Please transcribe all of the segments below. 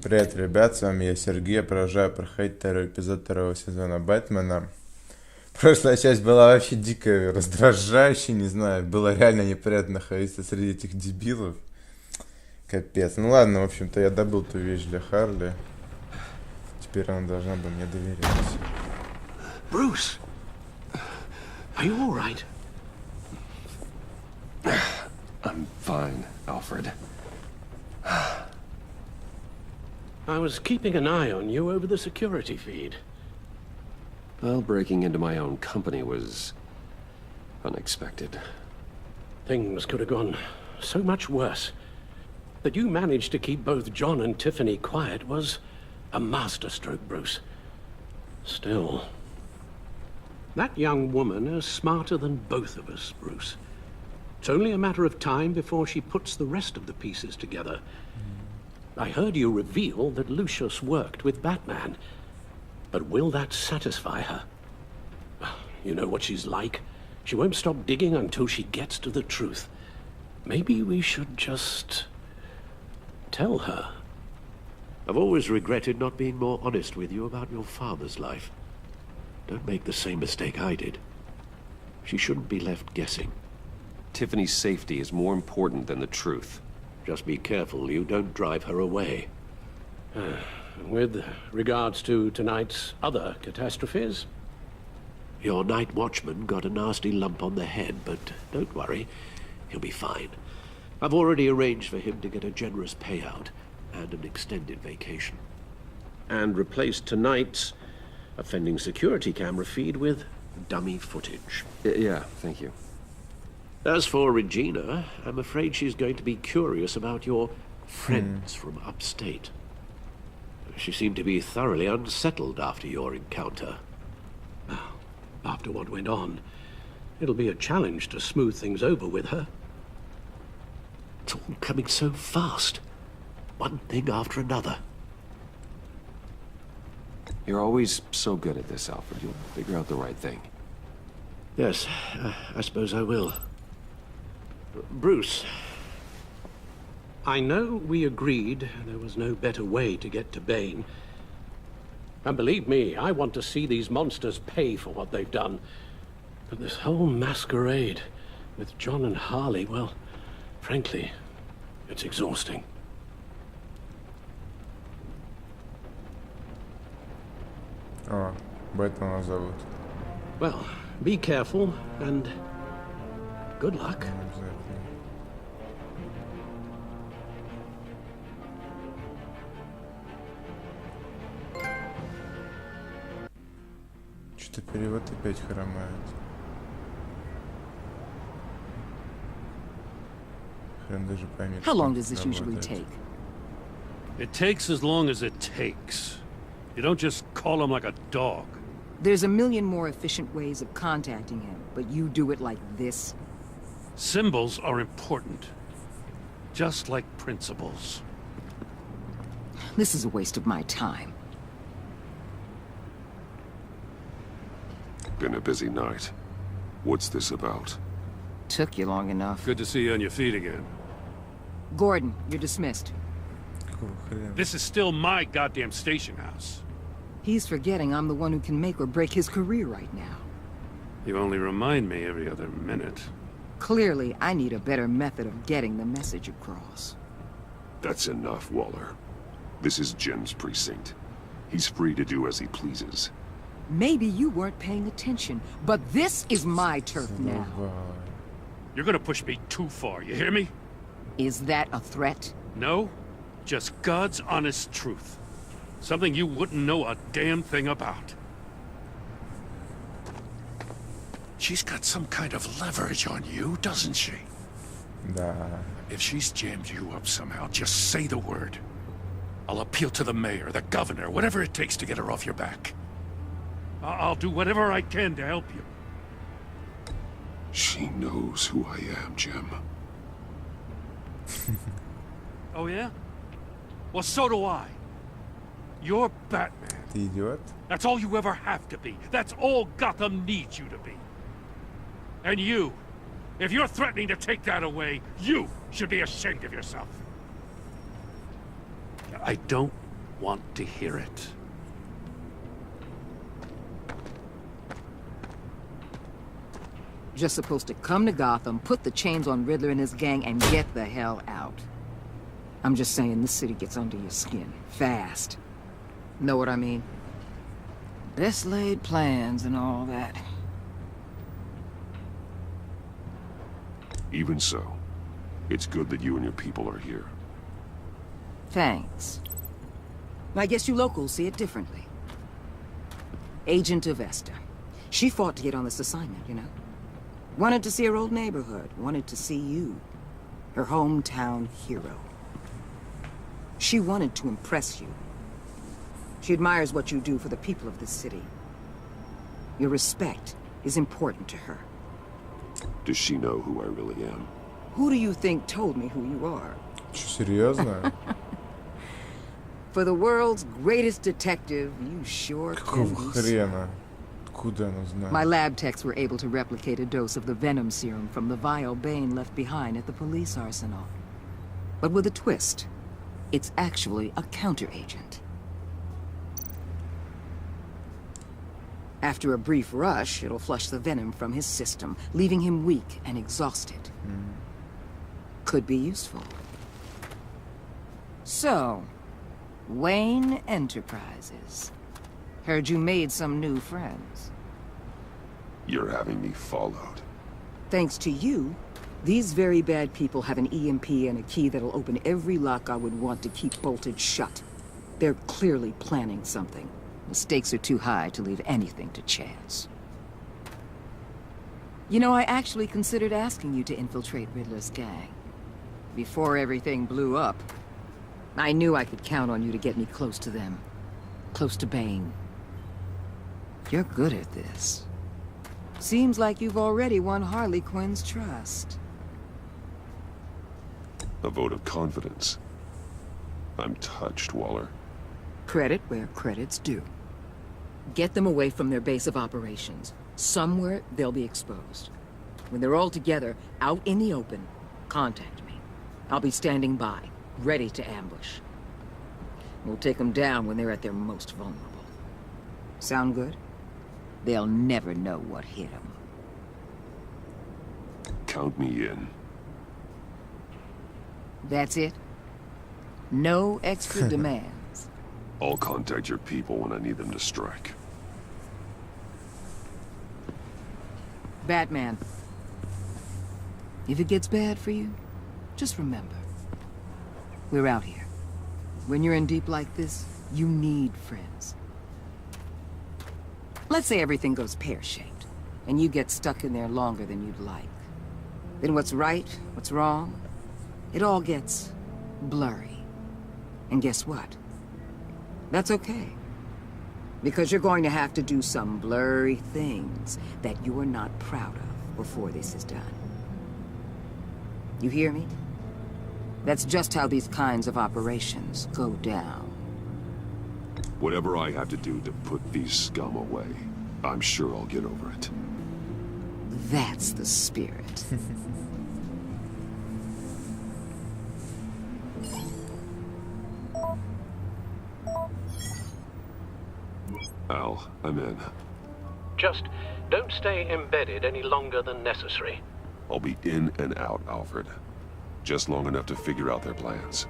Привет, ребят, с вами я Сергей, я продолжаю проходить второй эпизод второго сезона Бэтмена. Прошлая часть была вообще дико раздражающей, не знаю, было реально неприятно находиться среди этих дебилов. Капец. Ну ладно, в общем-то, я добыл ту вещь для Харли. Теперь она должна бы мне доверять. Bruce, are you all right? I'm fine, Alfred. I was keeping an eye on you over the security feed. Well, breaking into my own company was unexpected. Things could have gone so much worse. That you managed to keep both John and Tiffany quiet was a masterstroke, Bruce. Still, that young woman is smarter than both of us, Bruce. It's only a matter of time before she puts the rest of the pieces together. I heard you reveal that Lucius worked with Batman. But will that satisfy her? You know what she's like. She won't stop digging until she gets to the truth. Maybe we should just tell her. I've always regretted not being more honest with you about your father's life. Don't make the same mistake I did. She shouldn't be left guessing. Tiffany's safety is more important than the truth. Just be careful you don't drive her away. With regards to tonight's other catastrophes, your night watchman got a nasty lump on the head, but don't worry, he'll be fine. I've already arranged for him to get a generous payout and an extended vacation. And replaced tonight's offending security camera feed with dummy footage. Yeah, thank you. As for Regina, I'm afraid she's going to be curious about your friends from upstate. She seemed to be thoroughly unsettled after your encounter. Now, after what went on, it'll be a challenge to smooth things over with her. It's all coming so fast. One thing after another. You're always so good at this, Alfred. You'll figure out the right thing. Yes, I suppose I will. Bruce, I know we agreed there was no better way to get to Bane. And believe me, I want to see these monsters pay for what they've done. But this whole masquerade with John and Harley, well, frankly, it's exhausting. О, Бэтмена зовут. Well, be careful and good luck. Обязательно. Что-то перевод опять хромает. Хрен даже поймет. How long как does this это usually работает. take? It takes as long as it takes. You don't just call him like a dog. There's a million more efficient ways of contacting him, but you do it like this? Symbols are important. Just like principles. This is a waste of my time. Been a busy night. What's this about? Took you long enough. Good to see you on your feet again. Gordon, you're dismissed. Какого хрена? This is still my goddamn station house. He's forgetting I'm the one who can make or break his career right now. You only remind me every other minute. Clearly, I need a better method of getting the message across. That's enough, Waller. This is Jim's precinct. He's free to do as he pleases. Maybe you weren't paying attention, but this is my turf now. Давай. You're gonna push me too far, you hear me? Is that a threat? No, just God's honest truth. Something you wouldn't know a damn thing about. She's got some kind of leverage on you, doesn't she? Да. If she's jammed you up somehow, just say the word. I'll appeal to the mayor, the governor, whatever it takes to get her off your back. I'll do whatever I can to help you. She knows who I am, Jim. Oh yeah? Well, so do I. You're Batman. Ты идиот? That's all you ever have to be. That's all Gotham needs you to be. And you, if you're threatening to take that away, you should be ashamed of yourself. I don't want to hear it. Just supposed to come to Gotham, put the chains on Riddler and his gang, and get the hell out. I'm just saying, this city gets under your skin. Fast. Know what I mean? Best laid plans and all that. Even so, it's good that you and your people are here. Thanks. I guess you locals see it differently. Agent Avesta. She fought to get on this assignment, you know? Wanted to see her old neighborhood. Wanted to see you. Her hometown hero. She wanted to impress you. She admires what you do for the people of this city. Your respect is important to her. Does she know who I really am? Who do you think told me who you are? Что, серьезно? For the world's greatest detective, you sure can Какого be. хрена? Откуда она знает? My lab techs were able to replicate a dose of the venom serum from the vial Bane left behind at the police arsenal. But with a twist. It's actually a counteragent. After a brief rush, it'll flush the venom from his system, leaving him weak and exhausted. Could be useful. So, Wayne Enterprises. Heard you made some new friends. You're having me followed. Thanks to you, these very bad people have an EMP and a key that'll open every lock I would want to keep bolted shut. They're clearly planning something. The stakes are too high to leave anything to chance. You know, I actually considered asking you to infiltrate Riddler's gang. Before everything blew up, I knew I could count on you to get me close to them. Close to Bane. You're good at this. Seems like you've already won Harley Quinn's trust. A vote of confidence. I'm touched, Waller. Credit where credit's due. Get them away from their base of operations. Somewhere they'll be exposed. When they're all together, out in the open, contact me. I'll be standing by, ready to ambush. We'll take them down when they're at their most vulnerable. Sound good? They'll never know what hit them. Count me in. That's it? No extra demands. I'll contact your people when I need them to strike. Batman. If it gets bad for you, just remember. We're out here. When you're in deep like this, you need friends. Let's say everything goes pear-shaped, and you get stuck in there longer than you'd like. Then what's right, what's wrong, it all gets blurry. And guess what? That's okay. Because you're going to have to do some blurry things that you're not proud of before this is done. You hear me? That's just how these kinds of operations go down. Whatever I have to do to put these scum away, I'm sure I'll get over it. That's the spirit. Al, I'm in. Just don't stay embedded any longer than necessary. I'll be in and out, Alfred. Just long enough to figure out their plans.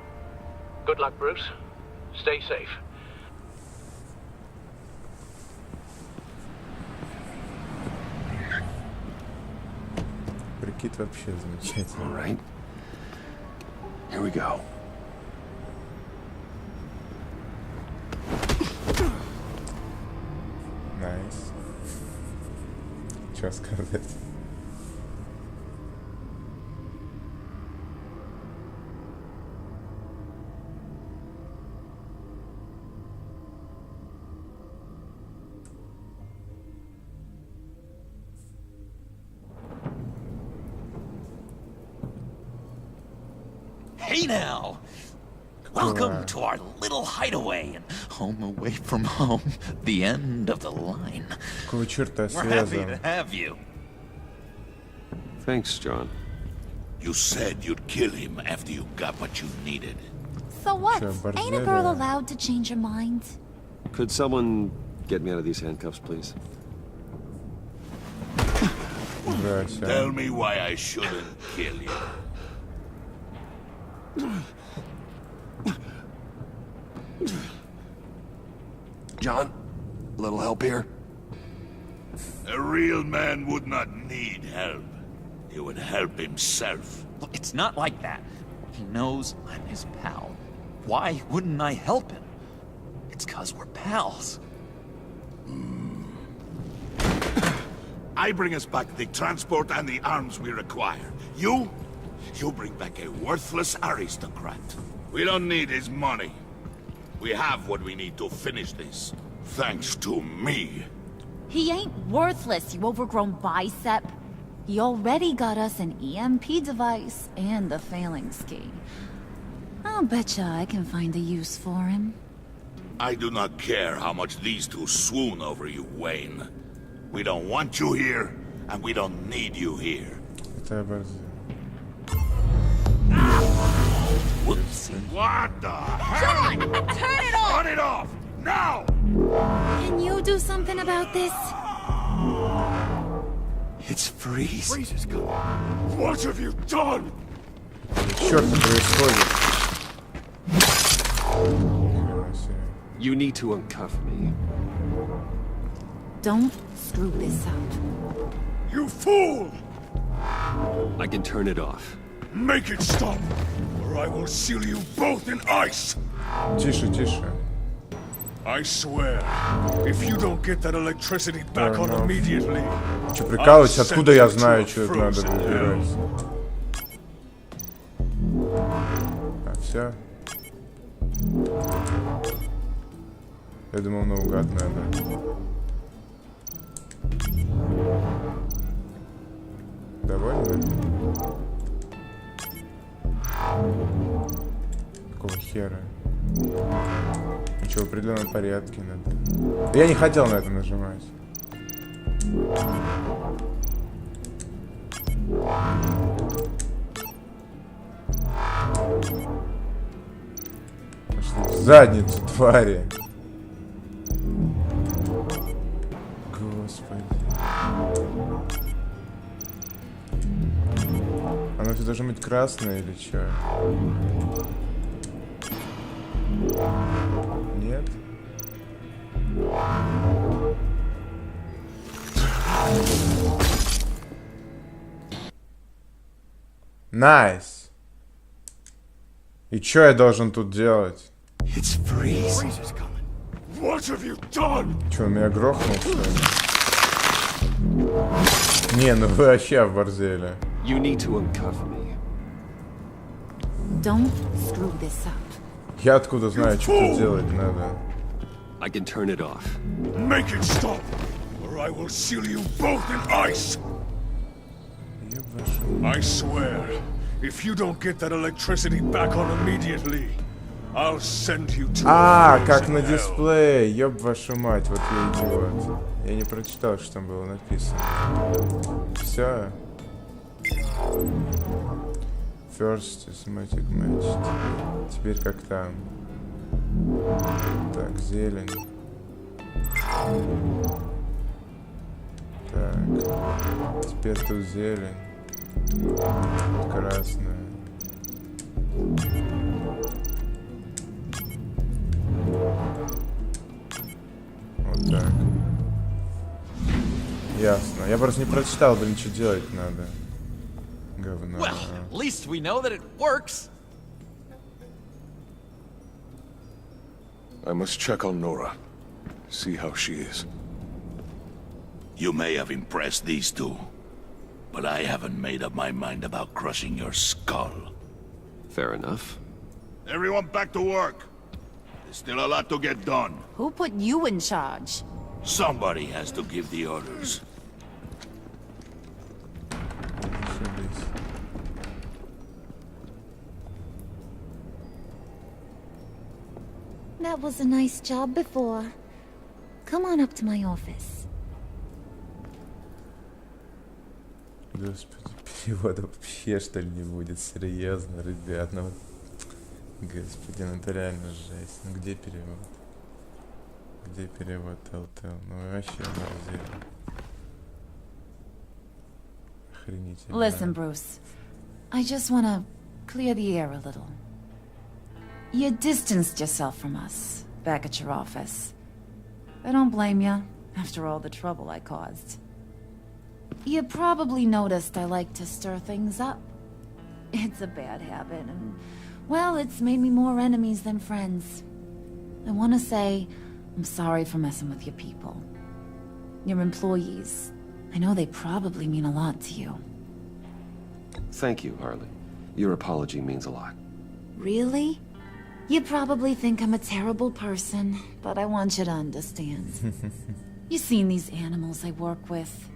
Good luck, Bruce. Stay safe. Прикид вообще замечательный. All right. Here we go. Найс. Чё сказать? Hey now! Welcome to our little hideaway and home away from home. The end of the line. Какого черта We're happy to связан? have you. Thanks, John. You said you'd kill him after you got what you needed. So what? Чё, Ain't a girl борзели? allowed to change her mind? Could someone get me out of these handcuffs, please? Здрасте. Tell me why I shouldn't kill you. John, a little help here? A real man would not need help. He would help himself. Look, it's not like that. He knows I'm his pal. Why wouldn't I help him? It's 'cause we're pals. I bring us back the transport and the arms we require. You bring back a worthless aristocrat. We don't need his money. We have what we need to finish this. Thanks to me. He ain't worthless, you overgrown bicep. He already got us an EMP device and the phalanx key. I'll betcha I can find a use for him. I do not care how much these two swoon over you, Wayne. We don't want you here, and we don't need you here. Это я борзел. Whoopsie. What the hell? John! Turn it off! Turn it off! Now! Can you do something about this? It's Freeze. Freeze is coming. What have you done? Черт происходит? Нифига себе. You need to uncuff me. Don't screw this up. You fool! I can turn it off. Make it stop, or I will seal you both in ice! Тише, тише. I swear, if you don't get that electricity back on immediately, Че, прикалываетесь? Откуда я знаю, что это надо выбирать? А, все. Я думал, наугад надо. Довольно? Какого хера? Ничего, в определенном порядке надо. Я не хотел на это нажимать. Пошли в задницу, твари. Господи. Оно все должно быть красное или что? Нет? Найс. И что я должен тут делать? It's Freeze. Freeze is coming. What have you done? Че, он меня грохнул, что ли? Не, ну вы вообще оборзели. You need to uncuff me. Don't screw this up. Я откуда знаю, что тут делать надо? I can turn it off. Make it stop, or I will seal you both in ice! I swear, if you don't get that electricity back on immediately, I'll send you to А, a как frozen на hell. дисплее, ёб вашу мать, вот я идиот. Я не прочитал, что там было написано. Все. First Systematic Match. Теперь как там? Так, зелень. Так. Теперь тут зелень. Тут красная. Вот так. Ясно. Я просто не прочитал, блин, что делать надо. Говно. Well, at least we know that it works. I must check on Nora. See how she is. You may have impressed these two, but I haven't made up my mind about crushing your skull. Fair enough. Everyone back to work. There's still a lot to get done. Who put you in charge? Somebody has to give the orders. Ошибись. That was a nice job before. Come on up to my office. Господи, перевода вообще что ли не будет? Серьезно, ребят, ну Господин, это реально жесть. Ну где перевод? Где перевод Telltale? Ну вообще морозили. Охренительно. Listen, Bruce. I just wanna clear the air a little. You distanced yourself from us back at your office. I don't blame you, after all the trouble I caused. You probably noticed I like to stir things up. It's a bad habit, and, well, it's made me more enemies than friends. I want to say I'm sorry for messing with your people. Your employees. I know they probably mean a lot to you. Thank you, Harley. Your apology means a lot. Really? You probably think I'm a terrible person, but I want you to understand. You've seen these animals I work with.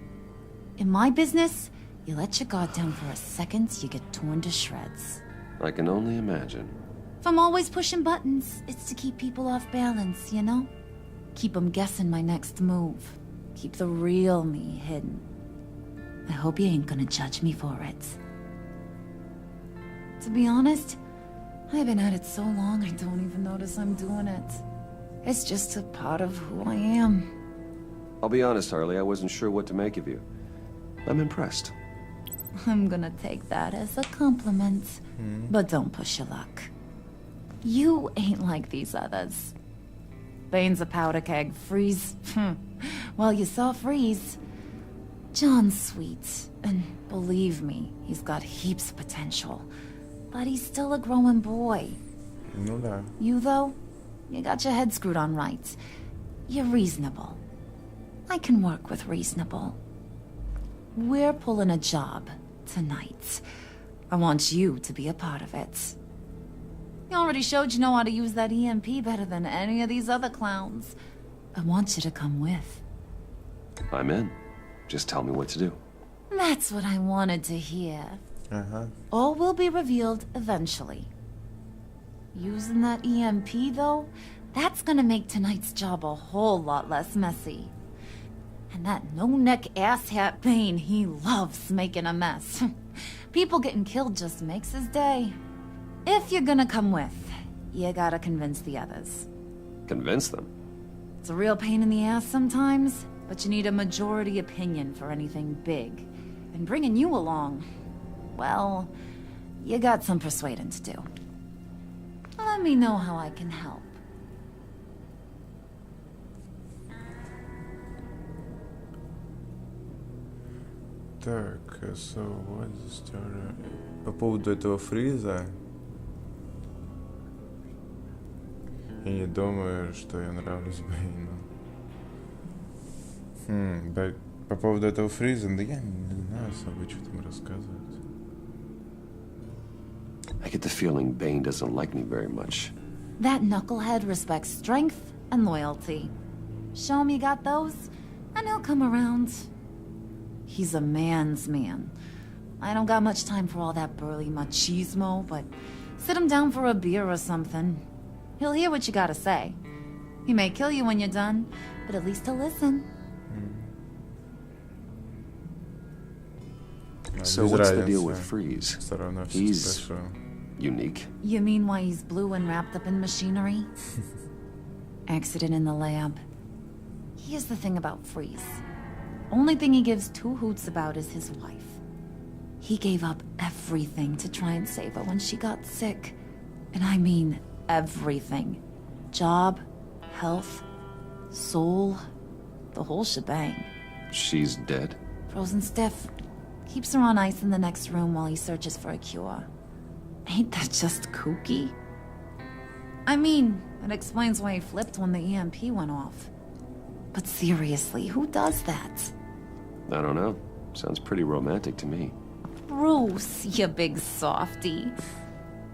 In my business, you let your guard down for a second, you get torn to shreds. I can only imagine. If I'm always pushing buttons, it's to keep people off balance, you know? Keep them guessing my next move. Keep the real me hidden. I hope you ain't gonna judge me for it. To be honest, I've been at it so long I don't even notice I'm doing it. It's just a part of who I am. I'll be honest, Harley, I wasn't sure what to make of you. I'm impressed. I'm gonna take that as a compliment. But don't push your luck. You ain't like these others. Bane's a powder keg. Freeze. Well, you saw Freeze. John's sweet. And believe me, he's got heaps of potential. But he's still a growing boy. Ну да. You, though? You got your head screwed on right. You're reasonable. I can work with reasonable. We're pulling a job tonight. I want you to be a part of it. You already showed you know how to use that EMP better than any of these other clowns. I want you to come with. I'm in. Just tell me what to do. That's what I wanted to hear. Ага. All will be revealed eventually. Using that EMP, though, that's gonna make tonight's job a whole lot less messy. And that no-neck asshat Bane, he loves making a mess. People getting killed just makes his day. If you're gonna come with, you gotta convince the others. Convince them? It's a real pain in the ass sometimes, but you need a majority opinion for anything big. And bringing you along, well, you got some persuading to do. Let me know how I can help. Так, so what's the story? По поводу этого Фриза, я не думаю, что я нравлюсь Бэйну. По поводу этого Фриза, да я не знаю особо, что там рассказывать. I get the feeling Bane doesn't like me very much. That knucklehead respects strength and loyalty. Show him you got those, and he'll come around. He's a man's man. I don't got much time for all that burly machismo, but sit him down for a beer or something. He'll hear what you gotta say. He may kill you when you're done, but at least he'll listen. So what's the deal with Freeze? He's unique. You mean why he's blue and wrapped up in machinery? Accident in the lab. Here's the thing about Freeze. Only thing he gives two hoots about is his wife. He gave up everything to try and save her when she got sick. And I mean everything. Job, health, soul, the whole shebang. She's dead? Frozen stiff. Keeps her on ice in the next room while he searches for a cure. Ain't that just kooky? I mean, it explains why he flipped when the EMP went off. But seriously, who does that? I don't know. Sounds pretty romantic to me. Bruce, you big softy.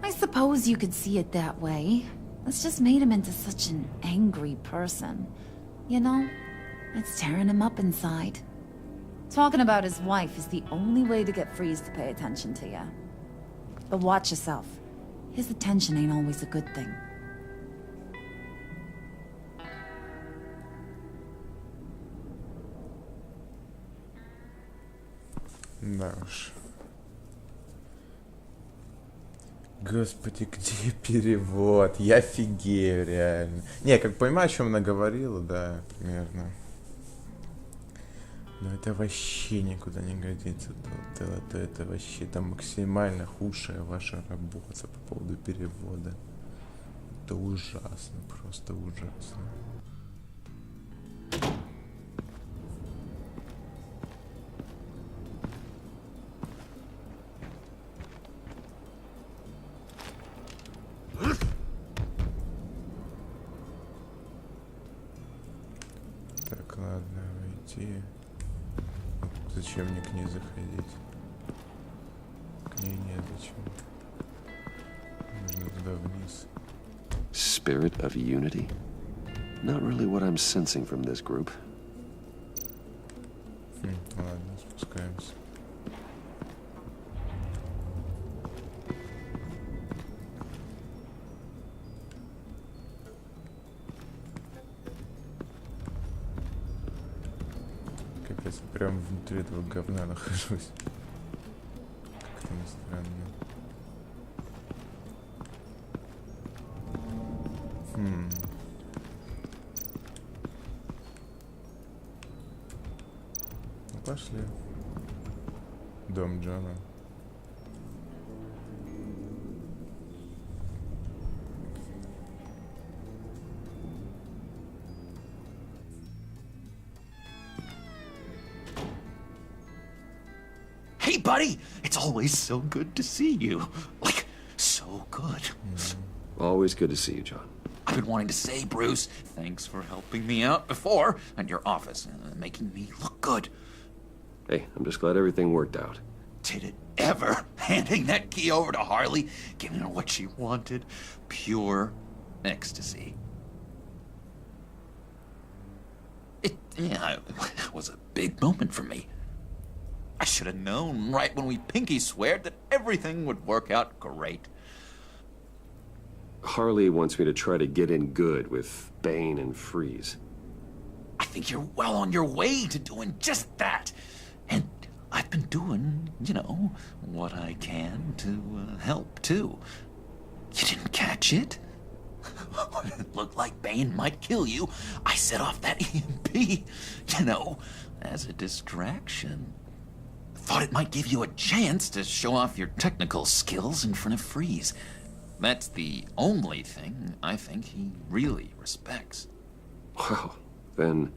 I suppose you could see it that way. It's just made him into such an angry person. You know, it's tearing him up inside. Talking about his wife is the only way to get Freeze to pay attention to you. But watch yourself. His attention ain't always a good thing. Да уж. Господи, где перевод? Я офигею, реально. Не, как понимаю, о чем она говорила, да, примерно. Но это вообще никуда не годится. Это вообще там максимально худшая ваша работа по поводу перевода. Это ужасно, просто ужасно. Так, ладно, войти. Зачем мне к ней заходить? К ней нет, зачем? Нужно туда вниз. Spirit of unity? Not really what I'm sensing from this group. Ладно, спускаемся. Капец, прям внутри этого говна нахожусь. Как-то не странно. Ну, пошли. Дом Джона. Hey, buddy! It's always so good to see you. Like, so good. Always good to see you, John. I've been wanting to say, Bruce, thanks for helping me out before at your office, making me look good. Hey, I'm just glad everything worked out. Did it ever? Handing that key over to Harley, giving her what she wanted. Pure ecstasy. It was a big moment for me. I should have known right when we pinky sweared that everything would work out great. Harley wants me to try to get in good with Bane and Freeze. I think you're well on your way to doing just that. And I've been doing, you know, what I can to help, too. You didn't catch it? When it looked like Bane might kill you, I set off that EMP, you know, as a distraction. Thought it might give you a chance to show off your technical skills in front of Freeze. That's the only thing I think he really respects. Wow, then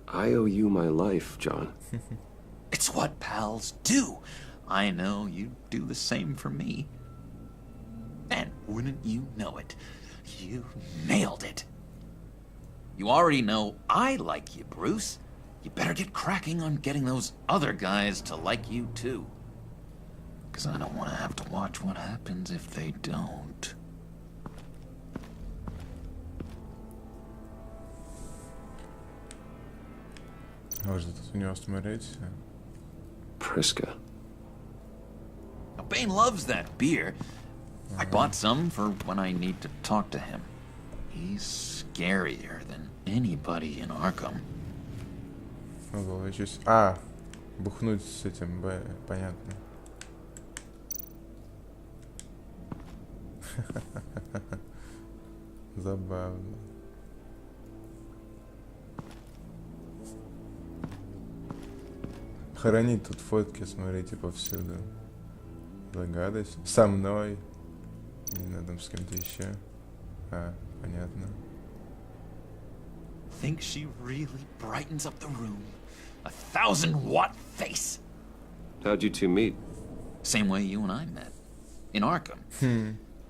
I owe you my life, John. It's what pals do. I know you'd do the same for me. And wouldn't you know it, you nailed it. You already know I like you, Bruce. You better get cracking on getting those other guys to like you, too. Because I don't want to have to watch what happens if they don't. Может, тут у него смотреть? Priska. Now, Bane loves that beer. I bought some for when I need to talk to him. He's scarier than anybody in Arkham. Ого, я чувствую... бухнуть с этим, понятно. Забавно. Хранить тут фотки, смотрите, повсюду. Догадываюсь. Со мной. Не знаю, там с кем-то еще. Понятно. Think she really brightens up the room. 1,000-watt face. How'd you two meet? Same way you and I met. In Arkham.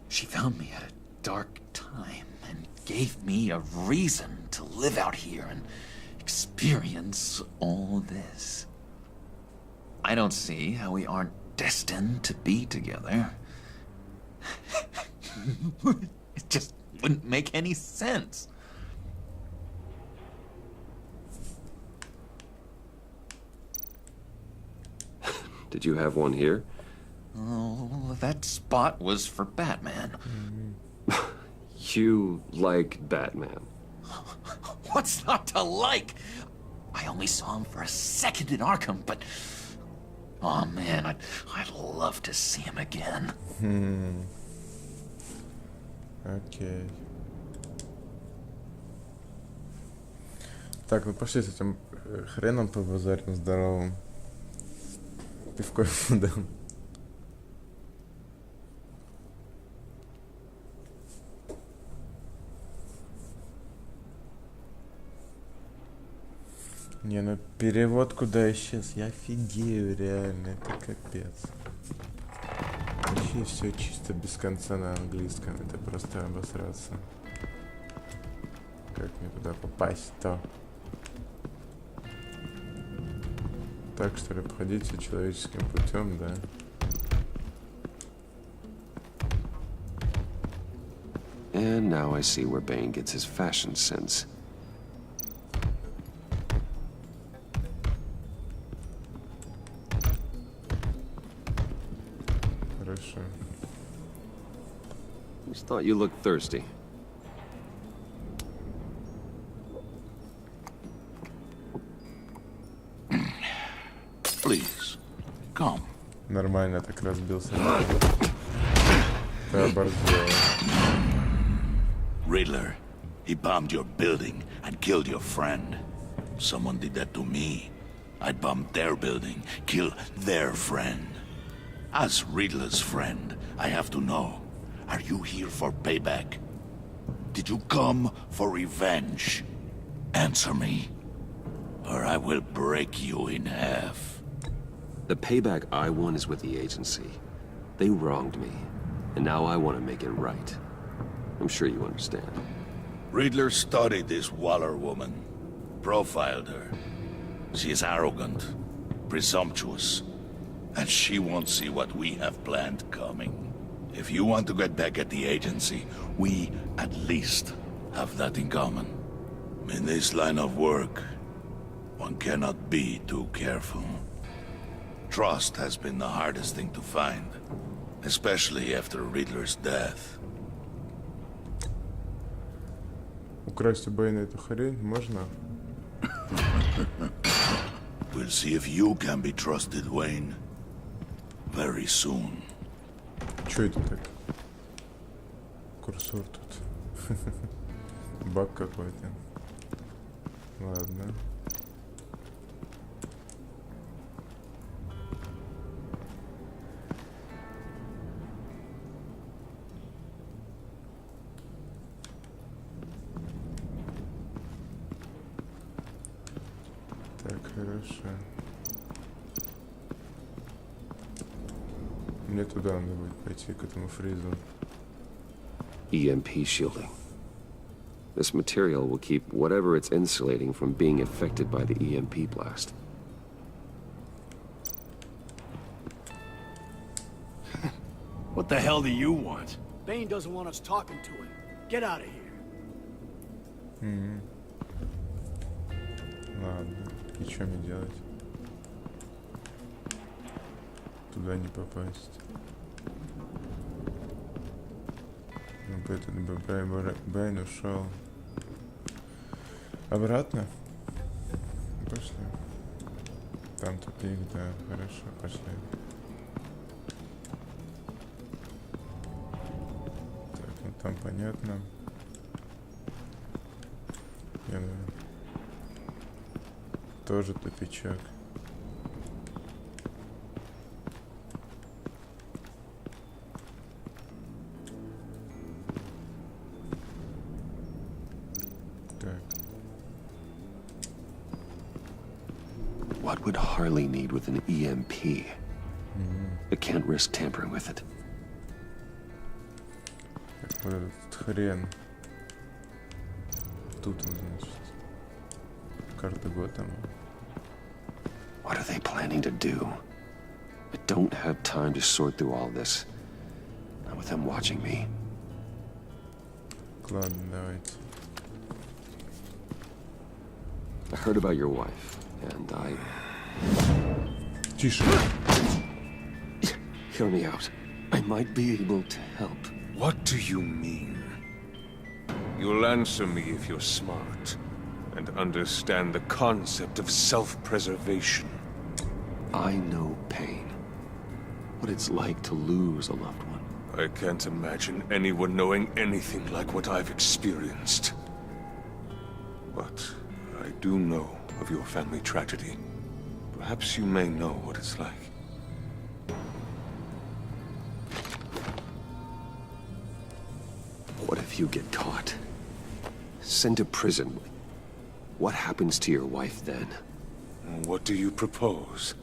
She found me at a dark time and gave me a reason to live out here and experience all this. I don't see how we aren't destined to be together. It just wouldn't make any sense. Did you have one here? Oh, that spot was for Batman. You like Batman. What's not to like? I only saw him for a second in Arkham, but Oh man, I'd love to see him again. Окей. Так, ну пошли с этим хреном побазарим здоровым. Пивко ему дам. Не, ну перевод куда исчез? Я офигею, реально, это капец. Вообще все чисто без конца на английском, это просто обосраться. Как мне туда попасть-то? Так что ли, обходить все человеческим путем, да? And now I see where Bane gets his fashion sense. Хорошо. Just thought you looked thirsty. Please, come. Нормально так разбился. Ты оборзел. Riddler, he bombed your building and killed your friend. Someone did that to me. I'd bomb their building, kill their friend. As Riddler's friend, I have to know, are you here for payback? Did you come for revenge? Answer me, or I will break you in half. The payback I want is with the agency. They wronged me, and now I want to make it right. I'm sure you understand. Riddler studied this Waller woman, profiled her. She is arrogant, presumptuous, and she won't see what we have planned coming. If you want to get back at the agency, we at least have that in common. In this line of work, one cannot be too careful. Trust has been the hardest thing to find, especially after Riddler's death. Украсть у Бэйна эту хрень можно? We'll see if you can be trusted, Wayne. Very soon. Чё это так? Курсор тут. Баг какой-то. Ладно. Так, хорошо. Мне туда надо будет пойти, к этому фризу. EMP shielding. This material will keep whatever it's insulating from being affected by the EMP blast. What the hell do you want? Bane doesn't want us talking to him. Get out of here. Ладно. И что мне делать? Туда не попасть. Ну, этот Бэйн ушел. Обратно? Пошли. Там тупик, да. Хорошо, пошли. Так, ну там понятно. Тоже тупичок. Так. What would Harley need with an EMP? I can't risk tampering with it. Так, вот этот хрен. Тут он, значит. Карта Готэма. What are they planning to do? I don't have time to sort through all this. Not with them watching me. Ладно, давайте. I heard about your wife, and I... Тише. Hear me out. I might be able to help. What do you mean? You'll answer me if you're smart and understand the concept of self-preservation. I know pain. what it's like to lose a loved one. I can't imagine anyone knowing anything like what I've experienced. But I do know of your family tragedy. Perhaps you may know what it's like. What if you get caught? Sent to prison? What happens to your wife then? What do you propose?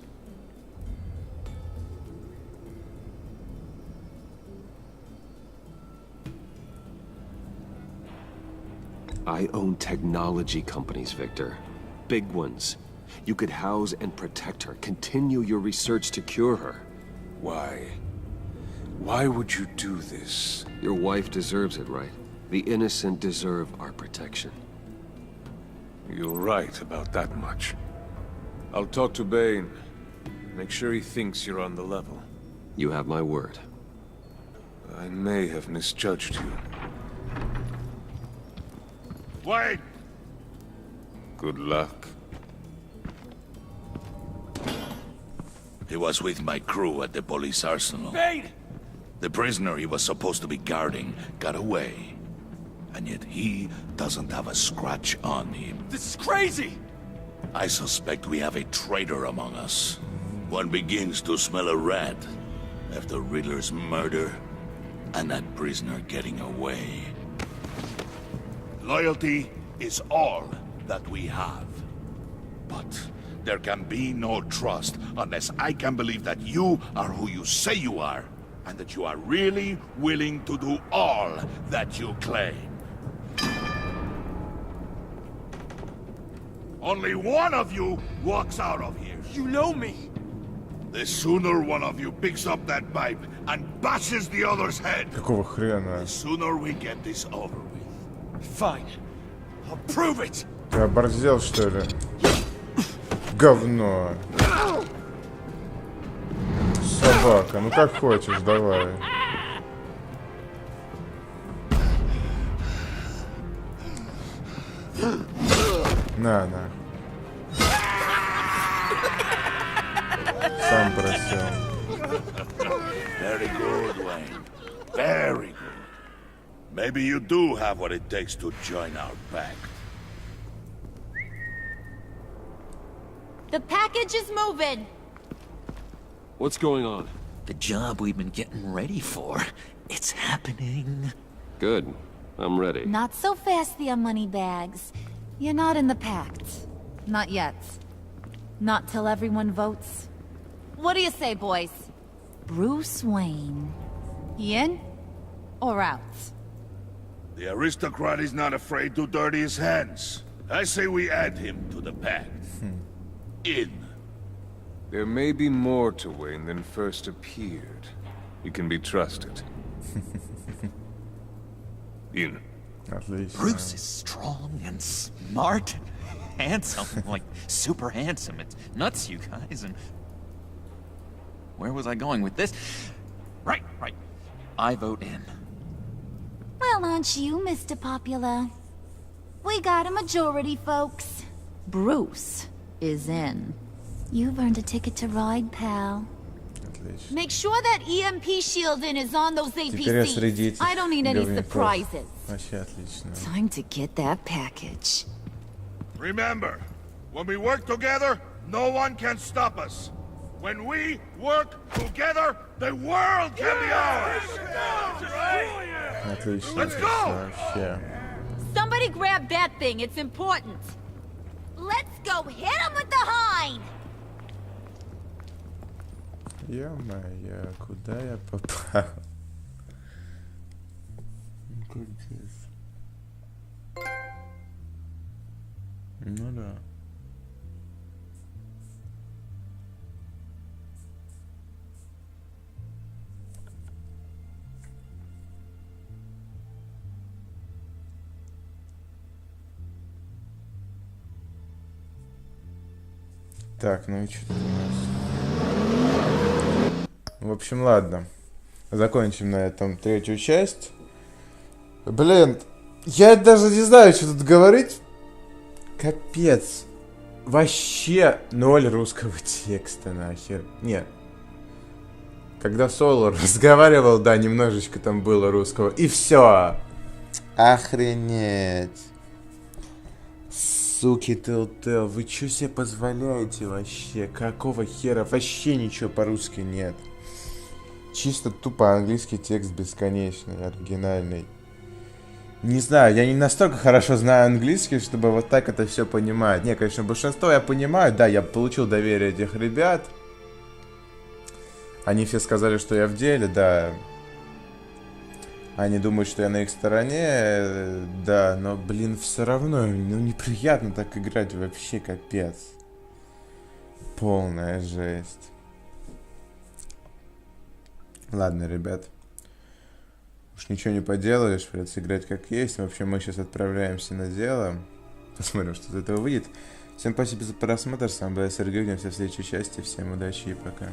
I own technology companies, Victor. Big ones. You could house and protect her, continue your research to cure her. Why? Why would you do this? Your wife deserves it, right? The innocent deserve our protection. You're right about that much. I'll talk to Bane. Make sure he thinks you're on the level. You have my word. I may have misjudged you. Wait! Good luck. He was with my crew at the police arsenal. Bane! The prisoner he was supposed to be guarding got away. And yet he doesn't have a scratch on him. This is crazy! I suspect we have a traitor among us. One begins to smell a rat after Riddler's murder and that prisoner getting away. Loyalty is all that we have. But there can be no trust unless I can believe that you are who you say you are, and that you are really willing to do all that you claim. Only one of you walks out of here. You know me! The sooner one of you picks up that pipe and bashes the other's head, Какого хрена? the sooner we get this over with. Fine. I'll prove it! Ты оборзел, что ли? Говно. Собака, ну как хочешь, давай. На. Сам просил. Very good, Wayne. Very good. Maybe you do have what it takes to join our pact. The package is moving. What's going on? The job we've been getting ready for. It's happening. Good. I'm ready. Not so fast, the money bags. You're not in the pact. Not yet. Not till everyone votes. What do you say, boys? Bruce Wayne. He in or out? The aristocrat is not afraid to dirty his hands. I say we add him to the pact. In. There may be more to Wayne than first appeared. You can be trusted. In. Отлично. Bruce is strong and smart and handsome. Like, super handsome. It's nuts, you guys. And where was I going with this? Right. I vote in. Well, aren't you, Mr. Popular? We got a majority, folks. Bruce is in. You've earned a ticket to ride, pal. Отлично. Make sure that EMP shielding is on those Теперь я среди APCs. этих I don't need any говнюков. surprises. Вообще отлично. Time to get that package. Remember, when we work together, no one can stop us. When we work together, the world can be ours! Отлично. Let's go! Вообще. Somebody grab that thing. It's important. Let's go hit him with the hind. Ё-моё, куда я попал? Ну да. Так, ну и что тут у нас? В общем, ладно. Закончим на этом третью часть. Блин, я даже не знаю, что тут говорить. Капец. Вообще ноль русского текста, нахер. Нет. Когда Соло разговаривал, да, немножечко там было русского. И все. Охренеть. Суки, Telltale, вы что себе позволяете вообще? Какого хера? Вообще ничего по-русски нет. Чисто тупо английский текст бесконечный, оригинальный. Не знаю, я не настолько хорошо знаю английский, чтобы вот так это все понимать. Не, конечно, большинство я понимаю. Да, я получил доверие этих ребят. Они все сказали, что я в деле, да. Они думают, что я на их стороне, да. Но, блин, все равно, ну, неприятно так играть, вообще капец. Полная жесть. Ладно, ребят. Уж ничего не поделаешь, придется играть как есть. В общем, мы сейчас отправляемся на дело. Посмотрим, что из этого выйдет. Всем спасибо за просмотр. С вами был Сергей. Увидимся в следующей части. Всем удачи и пока.